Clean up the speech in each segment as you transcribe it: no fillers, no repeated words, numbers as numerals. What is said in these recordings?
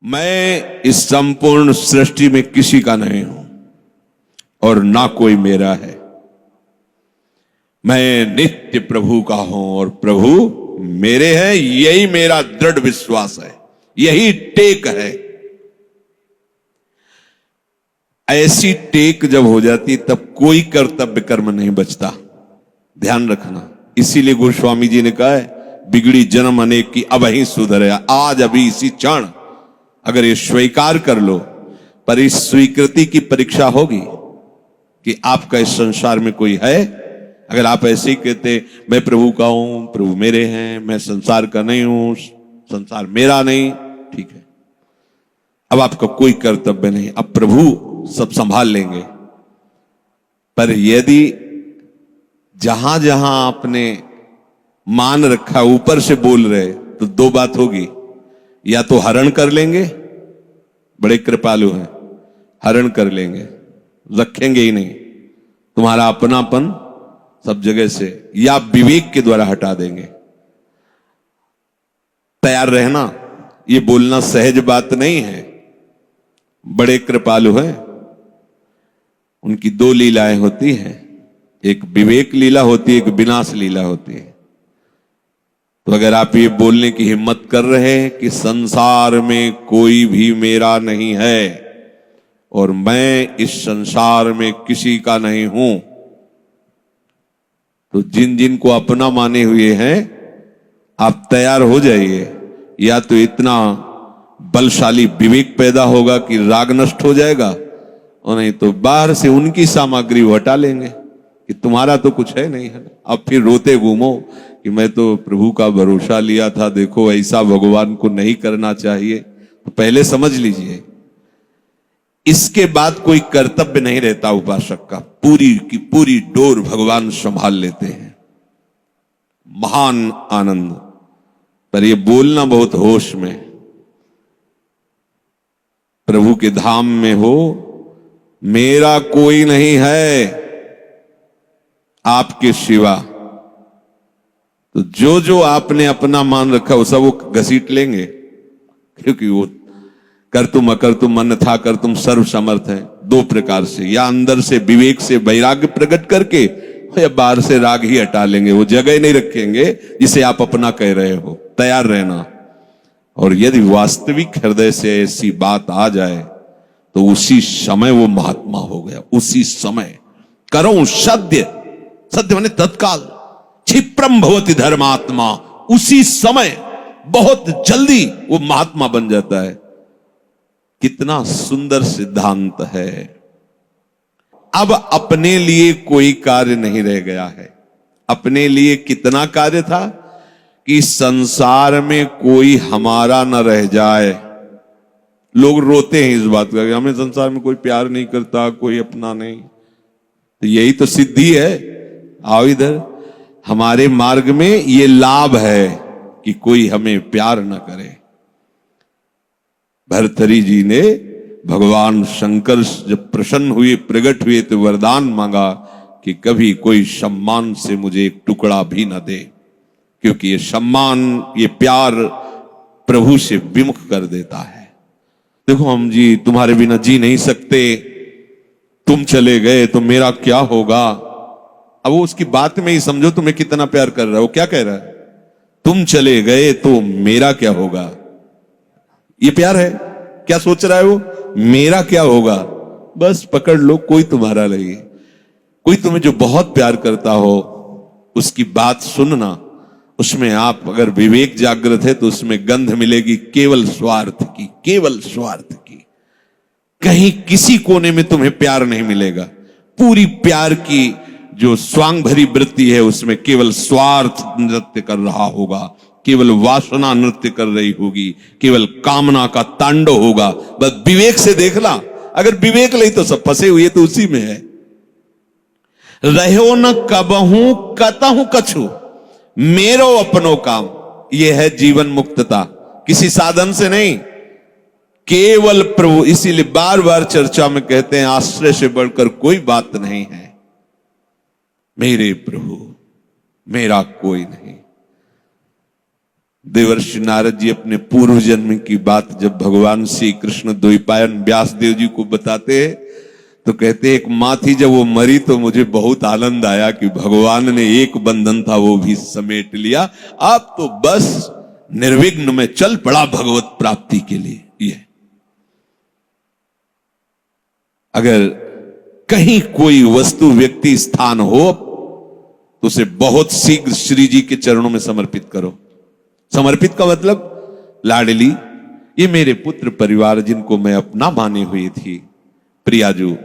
मैं इस संपूर्ण सृष्टि में किसी का नहीं हूं और ना कोई मेरा है। मैं नित्य प्रभु का हूं और प्रभु मेरे हैं। यही मेरा दृढ़ विश्वास है, यही टेक है। ऐसी टेक जब हो जाती तब कोई कर्तव्य कर्म नहीं बचता, ध्यान रखना। इसीलिए गोस्वामी जी ने कहा है, बिगड़ी जन्म अनेक की अब ही सुधरे। आज अभी इसी क्षण अगर ये स्वीकार कर लो, पर इस स्वीकृति की परीक्षा होगी कि आपका इस संसार में कोई है। अगर आप ऐसे ही कहते मैं प्रभु का हूं, प्रभु मेरे हैं, मैं संसार का नहीं हूं, संसार मेरा नहीं, ठीक है, अब आपका कोई कर्तव्य नहीं, अब प्रभु सब संभाल लेंगे। पर यदि जहां जहां आपने मान रखा ऊपर से बोल रहे, तो दो बात होगी, या तो हरण कर लेंगे, बड़े कृपालु हैं, हरण कर लेंगे, रखेंगे ही नहीं तुम्हारा अपनापन सब जगह से, या विवेक के द्वारा हटा देंगे। तैयार रहना, ये बोलना सहज बात नहीं है। बड़े कृपालु हैं, उनकी दो लीलाएं होती हैं, एक विवेक लीला होती है, एक विनाश लीला होती है। तो अगर आप ये बोलने की हिम्मत कर रहे हैं कि संसार में कोई भी मेरा नहीं है और मैं इस संसार में किसी का नहीं हूं, तो जिन जिन को अपना माने हुए हैं, आप तैयार हो जाइए। या तो इतना बलशाली विवेक पैदा होगा कि राग नष्ट हो जाएगा, और नहीं तो बाहर से उनकी सामग्री वो हटा लेंगे कि तुम्हारा तो कुछ है नहीं है। अब फिर रोते घूमो कि मैं तो प्रभु का भरोसा लिया था, देखो ऐसा भगवान को नहीं करना चाहिए। तो पहले समझ लीजिए, इसके बाद कोई कर्तव्य नहीं रहता उपासक का, पूरी की पूरी डोर भगवान संभाल लेते हैं। महान आनंद। पर यह बोलना बहुत होश में, प्रभु के धाम में हो, मेरा कोई नहीं है आपके सिवा, तो जो जो आपने अपना मान रखा वो सब वो घसीट लेंगे, क्योंकि वो कर तुम अकर तुम मन था कर तुम सर्व समर्थ है। दो प्रकार से, या अंदर से विवेक से वैराग्य प्रकट करके, या बाहर से राग ही हटा लेंगे, वो जगह नहीं रखेंगे जिसे आप अपना कह रहे हो। तैयार रहना। और यदि वास्तविक हृदय से ऐसी बात आ जाए तो उसी समय वो महात्मा हो गया। उसी समय करो सद्य, सद्य माने तत्काल, क्षिप्रम भवति धर्मात्मा, उसी समय बहुत जल्दी वो महात्मा बन जाता है। कितना सुंदर सिद्धांत है। अब अपने लिए कोई कार्य नहीं रह गया है। अपने लिए कितना कार्य था कि संसार में कोई हमारा न रह जाए। लोग रोते हैं इस बात का कि हमें संसार में कोई प्यार नहीं करता, कोई अपना नहीं। तो यही तो सिद्धि है। आओ इधर, हमारे मार्ग में ये लाभ है कि कोई हमें प्यार न करे। भर्तृहरि जी ने भगवान शंकर जब प्रसन्न हुए, प्रकट हुए, तो वरदान मांगा कि कभी कोई सम्मान से मुझे एक टुकड़ा भी न दे, क्योंकि ये सम्मान, ये प्यार प्रभु से विमुख कर देता है। देखो हम जी तुम्हारे बिना जी नहीं सकते, तुम चले गए तो मेरा क्या होगा। अब वो उसकी बात में ही समझो तुम्हें कितना प्यार कर रहा है। वो क्या कह रहा है, तुम चले गए तो मेरा क्या होगा। ये प्यार है। क्या सोच रहा है वो, मेरा क्या होगा। बस पकड़ लो, कोई तुम्हारा नहीं। कोई तुम्हें जो बहुत प्यार करता हो उसकी बात सुनना, उसमें आप अगर विवेक जागृत है तो उसमें गंध मिलेगी केवल स्वार्थ की, केवल स्वार्थ की। कहीं किसी कोने में तुम्हें प्यार नहीं मिलेगा। पूरी प्यार की जो स्वांग भरी वृत्ति है उसमें केवल स्वार्थ नृत्य कर रहा होगा, केवल वासना नृत्य कर रही होगी, केवल कामना का तांडव होगा। बस विवेक से देखना, अगर विवेक नहीं तो सब फंसे हुए तो उसी में है। रहो न कबहू कतहू कछु, मेरो अपनो काम। यह है जीवन मुक्तता, किसी साधन से नहीं, केवल प्रभु। इसीलिए बार बार चर्चा में कहते हैं, आश्रय से बढ़कर कोई बात नहीं है। मेरे प्रभु, मेरा कोई नहीं। देवर्षि नारद जी अपने पूर्व जन्म की बात जब भगवान श्री कृष्ण द्वैपायन व्यास देव जी को बताते हैं तो कहते एक माँ थी, जब वो मरी तो मुझे बहुत आनंद आया कि भगवान ने एक बंधन था वो भी समेट लिया, अब तो बस निर्विघ्न में चल पड़ा भगवत प्राप्ति के लिए। ये अगर कहीं कोई वस्तु व्यक्ति स्थान हो तो उसे बहुत शीघ्र श्री जी के चरणों में समर्पित करो। समर्पित का मतलब लाडली, ये मेरे पुत्र परिवार जिनको मैं अपना माने हुई थी, प्रियाजू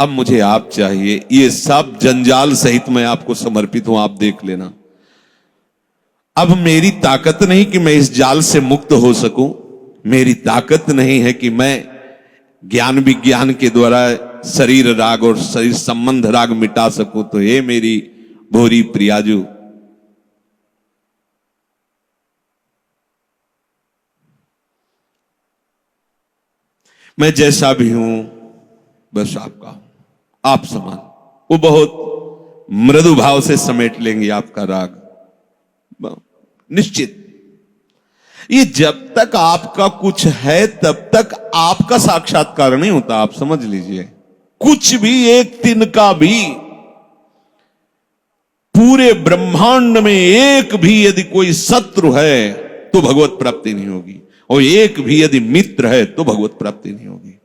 अब मुझे आप चाहिए, ये सब जंजाल सहित मैं आपको समर्पित हूं, आप देख लेना। अब मेरी ताकत नहीं कि मैं इस जाल से मुक्त हो सकूं, मेरी ताकत नहीं है कि मैं ज्ञान विज्ञान के द्वारा शरीर राग और शरीर संबंध राग मिटा सकूं। तो ये मेरी भोरी प्रियाजू, मैं जैसा भी हूं बस आपका हूं, आप समान। वो बहुत मृदु भाव से समेट लेंगे आपका राग, निश्चित। ये जब तक आपका कुछ है तब तक आपका साक्षात्कार नहीं होता, आप समझ लीजिए। कुछ भी, एक तिनका भी, पूरे ब्रह्मांड में एक भी यदि कोई शत्रु है तो भगवत प्राप्ति नहीं होगी, और एक भी यदि मित्र है तो भगवत प्राप्ति नहीं होगी।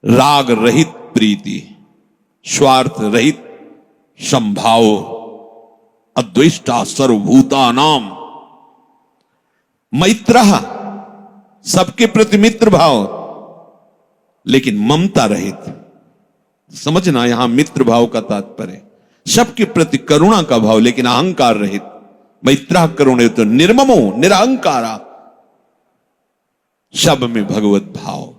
राग रहित प्रीति, स्वार्थ रहित संभाव, अद्वेष्टा सर्वभूतानाम मैत्रः, सबके प्रति मित्र भाव, लेकिन ममता रहित। समझना यहां मित्र भाव का तात्पर्य सबके प्रति करुणा का भाव, लेकिन अहंकार रहित। मैत्रः करुणे तो निर्ममो निरहंकारा, सब में भगवत भाव,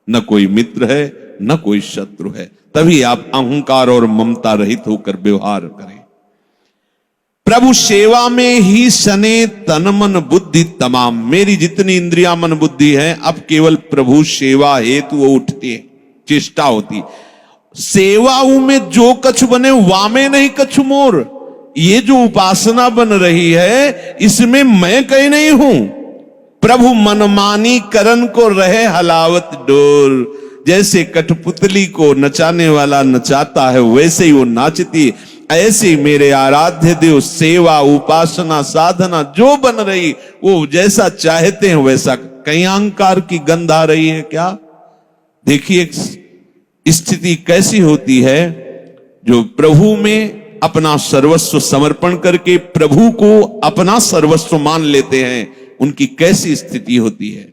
न कोई मित्र है न कोई शत्रु है। तभी आप अहंकार और ममता रहित होकर व्यवहार करें। प्रभु सेवा में ही सने तन मन बुद्धि तमाम, मेरी जितनी इंद्रिया मन बुद्धि है अब केवल प्रभु सेवा हेतु वो उठती है, चेष्टा होती। सेवाऊ में जो कछु बने वामे नहीं कछु मोर, ये जो उपासना बन रही है इसमें मैं कहीं नहीं हूं। प्रभु मनमानी करन को रहे हलावत डोर, जैसे कठपुतली को नचाने वाला नचाता है वैसे ही वो नाचती। ऐसे मेरे आराध्य देव सेवा उपासना साधना जो बन रही वो जैसा चाहते हैं वैसा। कहीं अहंकार की गंध आ रही है क्या? देखिए स्थिति कैसी होती है। जो प्रभु में अपना सर्वस्व समर्पण करके प्रभु को अपना सर्वस्व मान लेते हैं, उनकी कैसी स्थिति होती है।